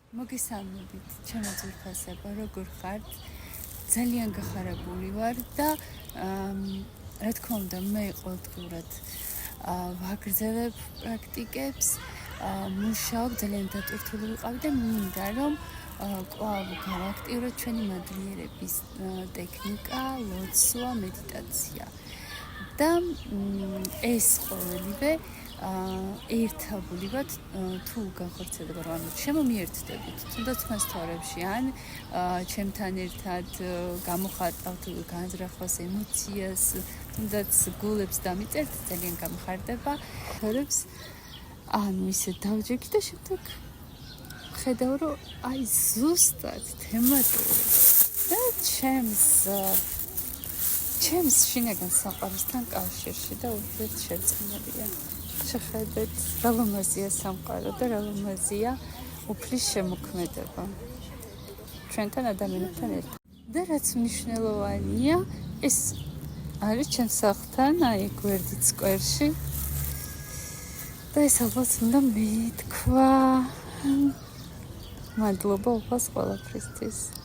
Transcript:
მოგესალმებით, ჩემო ძვირფასებო, როგორ ხართ? ძალიან გახარებული ვარ და რა თქმა უნდა, მე ყოველდღურად ვაგრძელებ პრაქტიკებს, მუშაობ, ძალიან დატვირთული ვიყავი და მინდა რომ კვლავ გავაქტიუროთ ჩვენი მადლიერების ტექნიკა, ლოცვა, მედიტაცია. და ეს ყოველივე ერთობლივად თუ განხორციელდება რომ შემომიერთდებით თუნდაც თქვენს თორებში ან ჩემთან ერთად გამოხატავთ განზრახვას ემოციას თუნდაც გულებს დამიწერთ ძალიან გამხარდება თორებს ანუ ისე დავჯექი და შემდეგ ხედავ რომ აი ზუსტად თემატური და ჩემს შინაგან საყვარესთან კავშირში და ურთიერთშერწყმულია. შეხედეთ, რა ლამაზია სამყარო და რა ლამაზია უფლის შემოქმედება. ჩვენთან ადამიანებთან ერთად. და რაც მნიშვნელოვანია, ეს არის ჩემს სახლთან, აი გვერდით სკვერში. და ეს ალბათ უნდა მეთქვა. მადლობა უყურს ყველაფრისთვის.